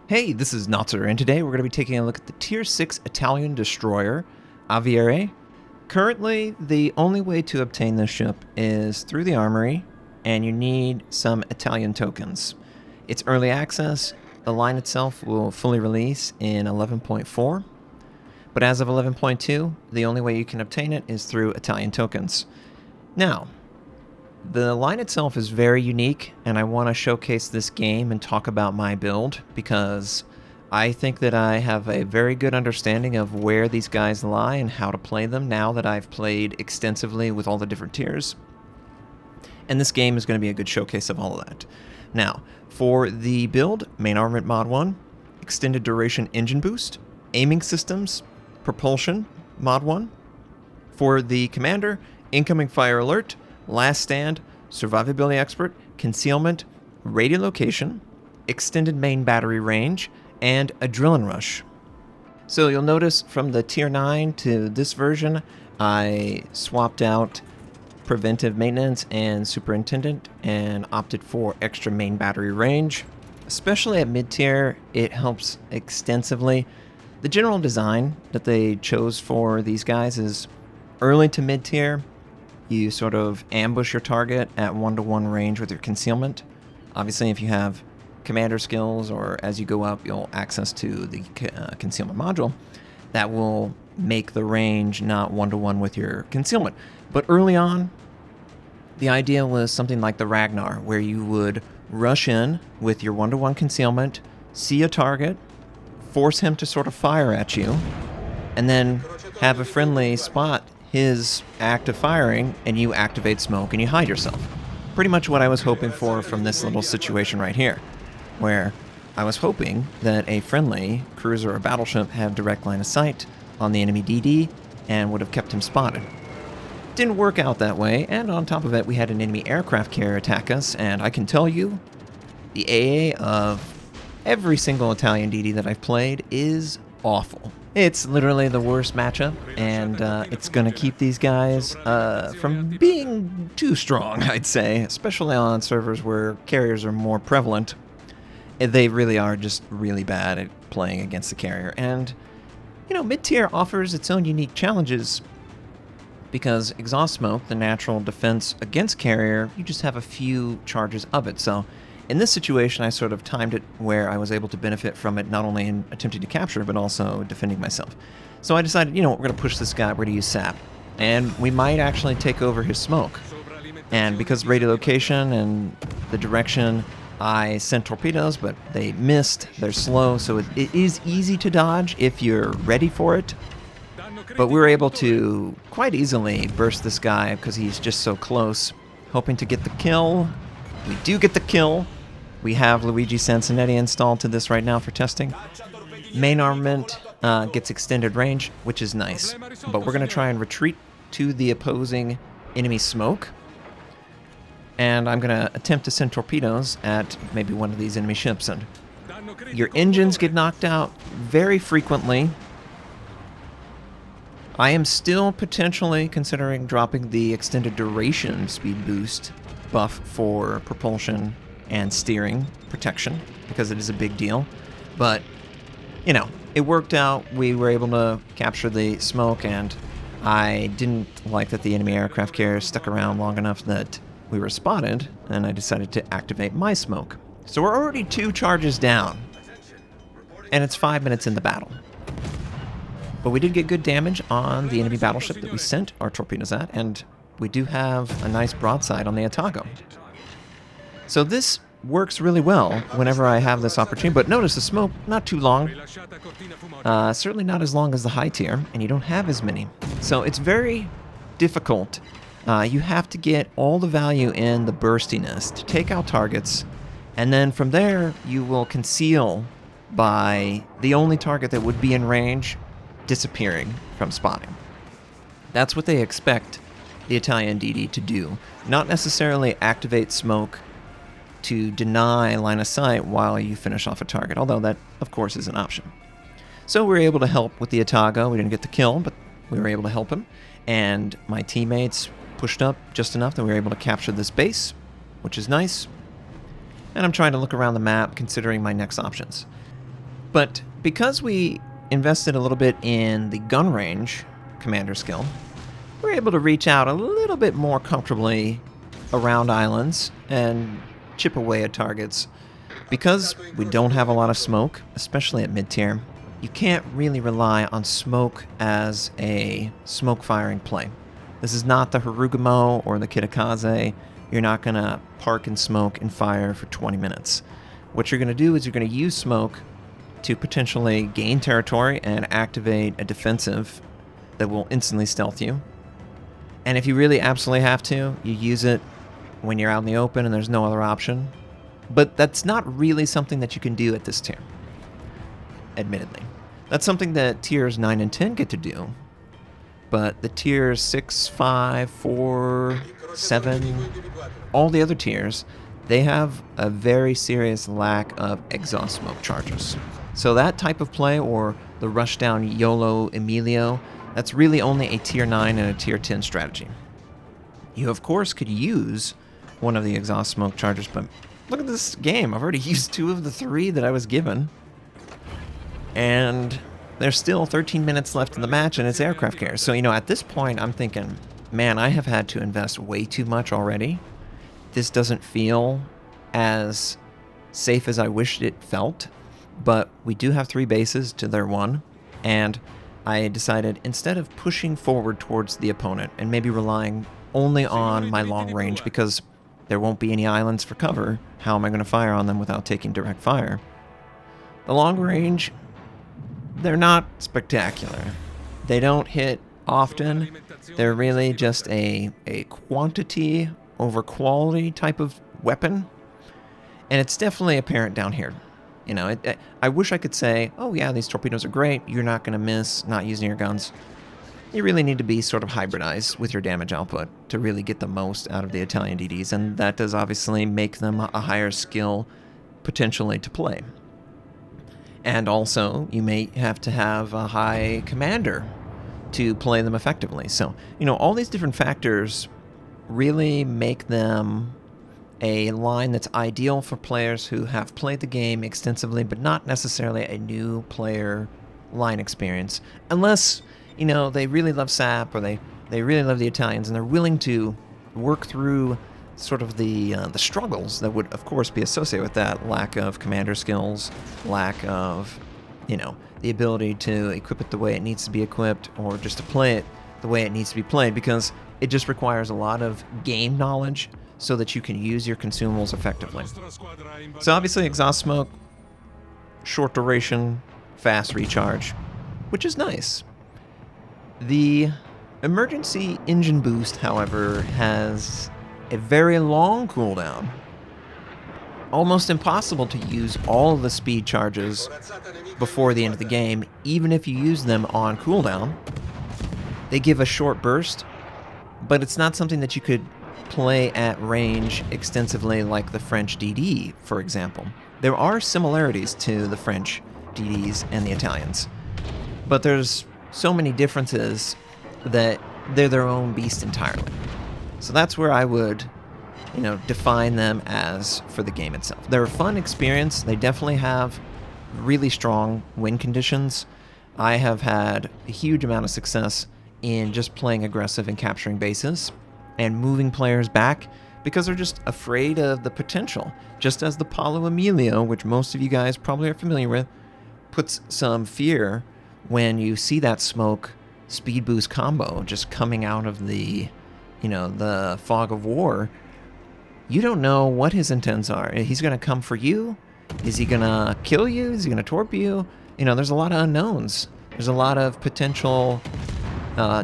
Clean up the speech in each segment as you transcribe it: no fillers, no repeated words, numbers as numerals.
Hey, this is Notser, and today we're going to be taking a look at the Tier 6 Italian Destroyer Aviere. Currently, the only way to obtain this ship is through the armory, and you need some Italian tokens. It's early access. The line itself will fully release in 11.4, but as of 11.2, the only way you can obtain it is through Italian tokens. Now, the line itself is very unique, and I want to showcase this game and talk about my build because I think that I have a very good understanding of where these guys lie and how to play them now that I've played extensively with all the different tiers. And this game is going to be a good showcase of all of that. Now, for the build, main armament mod 1, extended duration engine boost, aiming systems, propulsion mod 1. For the commander, incoming fire alert, last stand, survivability expert, concealment, radiolocation, extended main battery range, and adrenaline rush. So you'll notice from the tier 9 to this version, I swapped out preventive maintenance and superintendent and opted for extra main battery range. Especially at mid-tier, it helps extensively. The general design that they chose for these guys is early to mid-tier. You sort of ambush your target at 1-to-1 range with your concealment. Obviously, if you have commander skills or as you go up, you'll access to the concealment module. That will make the range not 1-to-1 with your concealment. But early on, the idea was something like the Ragnar, where you would rush in with your 1-to-1 concealment, see a target, force him to sort of fire at you, and then have a friendly spot his act of firing, and you activate smoke and you hide yourself. Pretty much what I was hoping for from this little situation right here, where I was hoping that a friendly cruiser or battleship had direct line of sight on the enemy DD and would have kept him spotted. Didn't work out that way, and on top of it, we had an enemy aircraft carrier attack us, and I can tell you, the AA of every single Italian DD that I've played is awful. It's literally the worst matchup, and it's going to keep these guys from being too strong, I'd say, especially on servers where carriers are more prevalent. They really are just really bad at playing against the carrier. And, you know, mid-tier offers its own unique challenges because exhaust smoke, the natural defense against carrier, you just have a few charges of it. So in this situation, I sort of timed it where I was able to benefit from it, not only in attempting to capture, but also defending myself. So I decided, you know what, we're going to push this guy, we're going to use SAP. And we might actually take over his smoke. And because radiolocation and the direction, I sent torpedoes, but they missed, they're slow, so it is easy to dodge if you're ready for it. But we were able to quite easily burst this guy because he's just so close, hoping to get the kill. We do get the kill. We have Luigi Sansonetti installed to this right now for testing. Main armament gets extended range, which is nice. But we're going to try and retreat to the opposing enemy smoke. And I'm going to attempt to send torpedoes at maybe one of these enemy ships. And your engines get knocked out very frequently. I am still potentially considering dropping the extended duration speed boost buff for propulsion and steering protection because it is a big deal. But, you know, it worked out. We were able to capture the smoke, and I didn't like that the enemy aircraft carrier stuck around long enough that we were spotted, and I decided to activate my smoke. So we're already 2 charges down, and it's 5 minutes in the battle. But we did get good damage on the enemy battleship that we sent our torpedoes at, and we do have a nice broadside on the Otago. So this works really well whenever I have this opportunity, but notice the smoke, not too long. Certainly not as long as the high tier, and you don't have as many. So it's very difficult. You have to get all the value in the burstiness to take out targets, and then from there you will conceal by the only target that would be in range disappearing from spotting. That's what they expect the Italian DD to do, not necessarily activate smoke to deny line of sight while you finish off a target, although that, of course, is an option. So we were able to help with the Otago. We didn't get the kill, but we were able to help him, and my teammates pushed up just enough that we were able to capture this base, which is nice. And I'm trying to look around the map, considering my next options. But because we invested a little bit in the gun range commander skill, we're able to reach out a little bit more comfortably around islands and chip away at targets. Because we don't have a lot of smoke, especially at mid-tier, you can't really rely on smoke as a smoke firing play. This is not the Harugamo or the Kitakaze. You're not going to park in smoke and fire for 20 minutes. What you're going to do is you're going to use smoke to potentially gain territory and activate a defensive that will instantly stealth you. And if you really absolutely have to, you use it when you're out in the open and there's no other option. But that's not really something that you can do at this tier, admittedly. That's something that tiers 9 and 10 get to do. But the tiers 6, 5, 4, 7, all the other tiers, they have a very serious lack of exhaust smoke charges. So that type of play, or the rushdown YOLO Emilio, that's really only a tier 9 and a tier 10 strategy. You, of course, could use one of the exhaust smoke charges, but look at this game. I've already used 2 of the 3 that I was given. And there's still 13 minutes left in the match, and it's aircraft carrier. So, at this point, I'm thinking, man, I have had to invest way too much already. This doesn't feel as safe as I wished it felt. But we do have 3 bases to their 1. And I decided, instead of pushing forward towards the opponent and maybe relying only on my long range, because there won't be any islands for cover, how am I going to fire on them without taking direct fire? The long range, they're not spectacular. They don't hit often. They're really just a quantity over quality type of weapon. And it's definitely apparent down here. I wish I could say, oh yeah, these torpedoes are great, you're not going to miss not using your guns. You really need to be sort of hybridized with your damage output to really get the most out of the Italian DDs, and that does obviously make them a higher skill potentially to play. And also, you may have to have a high commander to play them effectively. So, all these different factors really make them a line that's ideal for players who have played the game extensively, but not necessarily a new player line experience. Unless, they really love SAP, or they really love the Italians, and they're willing to work through sort of the struggles that would, of course, be associated with that. Lack of commander skills, lack of, the ability to equip it the way it needs to be equipped, or just to play it the way it needs to be played, because it just requires a lot of game knowledge so that you can use your consumables effectively. So obviously exhaust smoke, short duration, fast recharge, which is nice. The emergency engine boost, however, has a very long cooldown. Almost impossible to use all of the speed charges before the end of the game, even if you use them on cooldown. They give a short burst, but it's not something that you could play at range extensively like the French DD, for example. There are similarities to the French DDs and the Italians, but there's so many differences that they're their own beast entirely. So that's where I would, define them as for the game itself. They're a fun experience. They definitely have really strong win conditions. I have had a huge amount of success in just playing aggressive and capturing bases and moving players back because they're just afraid of the potential. Just as the Paulo Emilio, which most of you guys probably are familiar with, puts some fear when you see that smoke speed boost combo just coming out of the, the fog of war. You don't know what his intents are. He's going to come for you. Is he going to kill you? Is he going to torp you? There's a lot of unknowns. There's a lot of potential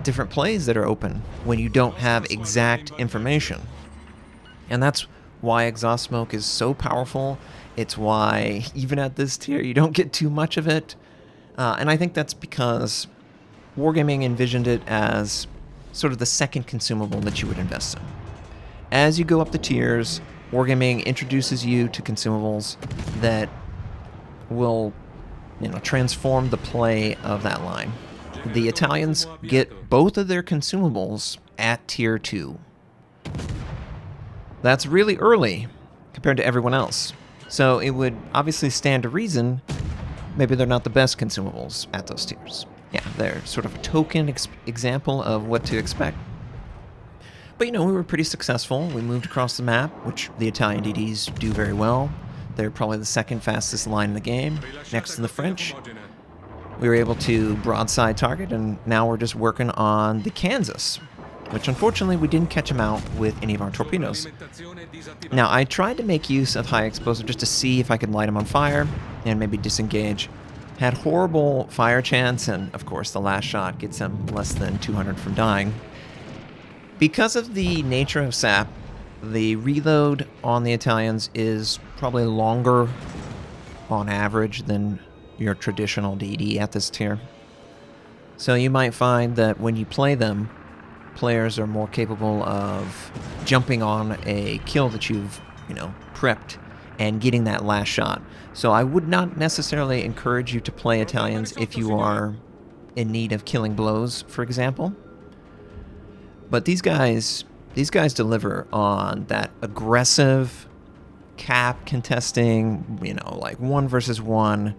different plays that are open when you don't have exact information. And that's why exhaust smoke is so powerful. It's why, even at this tier, you don't get too much of it. And I think that's because Wargaming envisioned it as sort of the second consumable that you would invest in. As you go up the tiers, Wargaming introduces you to consumables that will, transform the play of that line. The Italians get both of their consumables at tier 2. That's really early compared to everyone else. So it would obviously stand to reason maybe they're not the best consumables at those tiers. Yeah, they're sort of a token example of what to expect. But, you know, we were pretty successful. We moved across the map, which the Italian DDs do very well. They're probably the second fastest line in the game, next to the French. We were able to broadside target, and now we're just working on the Kansas, which unfortunately we didn't catch him out with any of our torpedoes. Now, I tried to make use of high explosive just to see if I could light him on fire and maybe disengage. Had horrible fire chance, and of course the last shot gets him less than 200 from dying. Because of the nature of SAP, the reload on the Italians is probably longer on average than your traditional DD at this tier. So you might find that when you play them, players are more capable of jumping on a kill that you've, prepped and getting that last shot. So I would not necessarily encourage you to play Italians if you are in need of killing blows, for example. But these guys deliver on that aggressive cap contesting, like 1 versus 1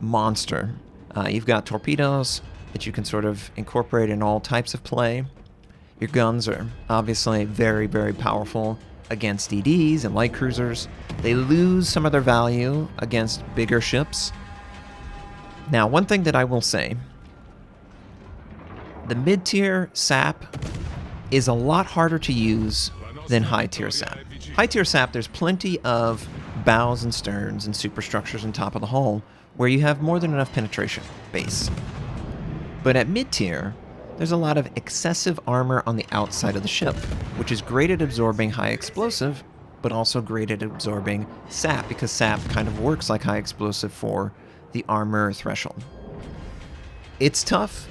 monster. You've got torpedoes that you can sort of incorporate in all types of play. Your guns are obviously very, very powerful against DDs and light cruisers. They lose some of their value against bigger ships. Now, one thing that I will say, the mid-tier SAP is a lot harder to use than high-tier SAP. High-tier SAP, there's plenty of bows and sterns and superstructures on top of the hull where you have more than enough penetration base. But at mid-tier, there's a lot of excessive armor on the outside of the ship, which is great at absorbing high explosive, but also great at absorbing SAP, because SAP kind of works like high explosive for the armor threshold. It's tough.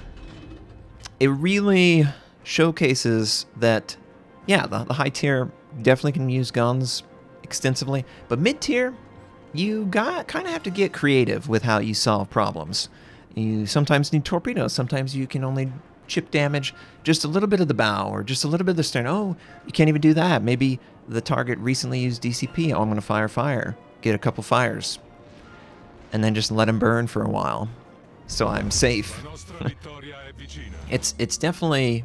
It really showcases that, yeah, the high tier definitely can use guns extensively, but mid-tier, you kind of have to get creative with how you solve problems. You sometimes need torpedoes, sometimes you can only chip damage just a little bit of the bow or just a little bit of the stern. Oh, you can't even do that. Maybe the target recently used DCP. Oh, I'm going to fire. Get a couple fires. And then just let him burn for a while. So I'm safe. It's definitely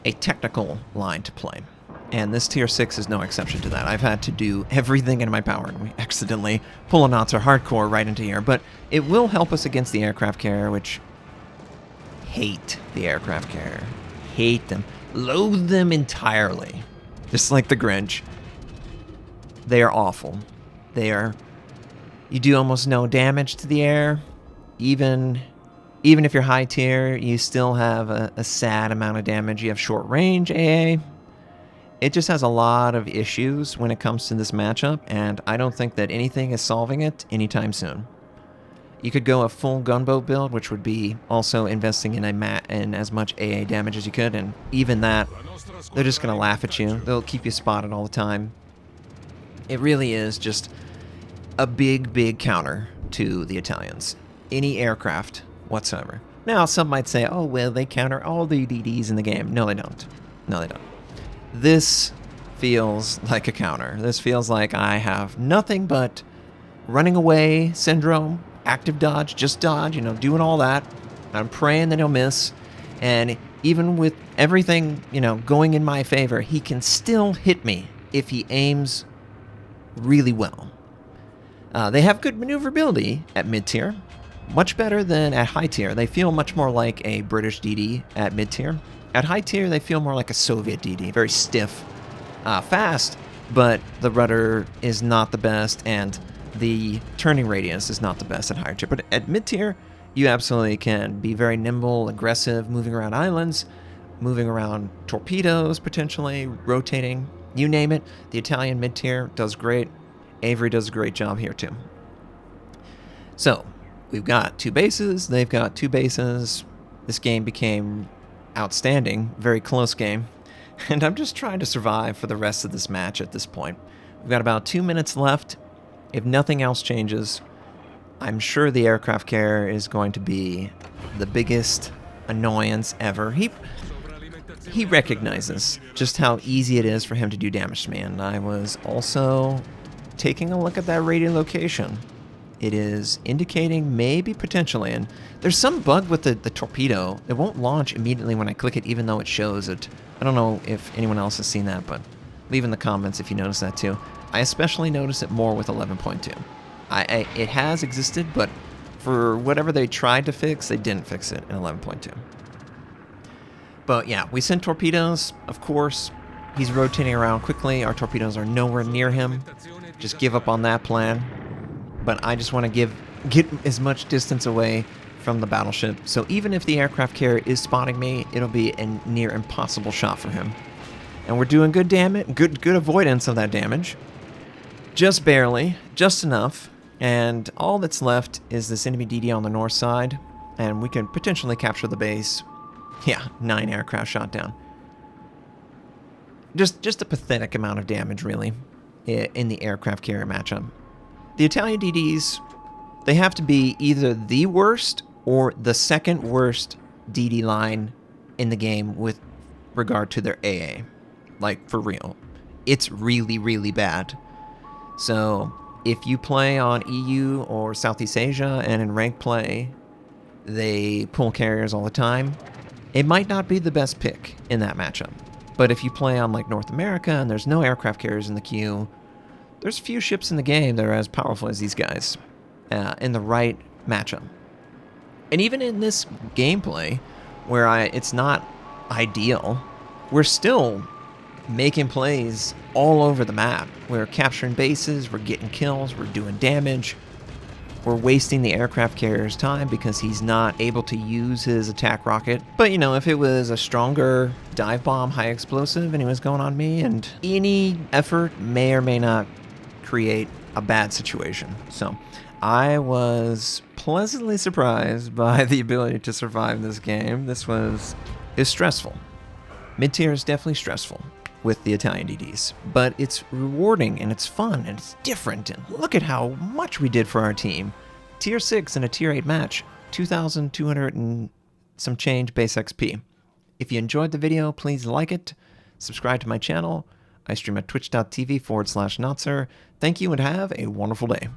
a technical line to play. And this tier 6 is no exception to that. I've had to do everything in my power, and we accidentally pull a Notser hardcore right into here. But it will help us against the aircraft carrier, which hate the aircraft carrier. Hate them. Loathe them entirely. Just like the Grinch. They are awful. You do almost no damage to the air. Even if you're high tier, you still have a sad amount of damage. You have short range AA. It just has a lot of issues when it comes to this matchup, and I don't think that anything is solving it anytime soon. You could go a full gunboat build, which would be also investing in in as much AA damage as you could, and even that, they're just going to laugh at you. They'll keep you spotted all the time. It really is just a big, big counter to the Italians. Any aircraft whatsoever. Now, some might say, oh, well, they counter all the DDs in the game. No, they don't. No, they don't. This feels like a counter. This feels like I have nothing but running away syndrome, active dodge, just dodge, doing all that. I'm praying that he'll miss. And even with everything, going in my favor, he can still hit me if he aims really well. They have good maneuverability at mid-tier. Much better than at high tier. They feel much more like a British DD at mid tier. At high tier, they feel more like a Soviet DD. Very stiff, fast, but the rudder is not the best, and the turning radius is not the best at higher tier. But at mid tier, you absolutely can be very nimble, aggressive, moving around islands, moving around torpedoes, potentially, rotating, you name it. The Italian mid tier does great. Aviere does a great job here, too. So, we've got 2 bases, they've got 2 bases. This game became outstanding, very close game. And I'm just trying to survive for the rest of this match at this point. We've got about 2 minutes left. If nothing else changes, I'm sure the aircraft carrier is going to be the biggest annoyance ever. He recognizes just how easy it is for him to do damage to me. And I was also taking a look at that radio location. it is indicating maybe potentially, and there's some bug with the torpedo. It won't launch immediately when I click it, even though it shows it. I don't know if anyone else has seen that, but leave in the comments if you notice that too. I especially notice it more with 11.2. It has existed, but for whatever they tried to fix, they didn't fix it in 11.2. But yeah, we sent torpedoes, of course. He's rotating around quickly. Our torpedoes are nowhere near him. Just give up on that plan. But I just want to get as much distance away from the battleship. So even if the aircraft carrier is spotting me, it'll be a near impossible shot for him. And we're doing good damage, good avoidance of that damage. Just barely, just enough. And all that's left is this enemy DD on the north side, and we can potentially capture the base. Yeah, 9 aircraft shot down. Just a pathetic amount of damage, really, in the aircraft carrier matchup. The Italian DDs, they have to be either the worst or the second worst DD line in the game with regard to their AA. Like, for real. It's really, really bad. So if you play on EU or Southeast Asia and in ranked play, they pull carriers all the time, it might not be the best pick in that matchup. But if you play on like North America and there's no aircraft carriers in the queue, there's a few ships in the game that are as powerful as these guys in the right matchup. And even in this gameplay, where it's not ideal, we're still making plays all over the map. We're capturing bases, we're getting kills, we're doing damage. We're wasting the aircraft carrier's time because he's not able to use his attack rocket. But, you know, if it was a stronger dive bomb, high explosive, and he was going on me, and any effort may or may not create a bad situation. So, I was pleasantly surprised by the ability to survive this game. This is stressful. Mid-tier is definitely stressful with the Italian DDs, but it's rewarding and it's fun and it's different, and look at how much we did for our team. Tier 6 in a Tier 8 match, 2,200 and some change base XP. If you enjoyed the video, please like it, subscribe to my channel. I stream at twitch.tv/Notser. Thank you and have a wonderful day.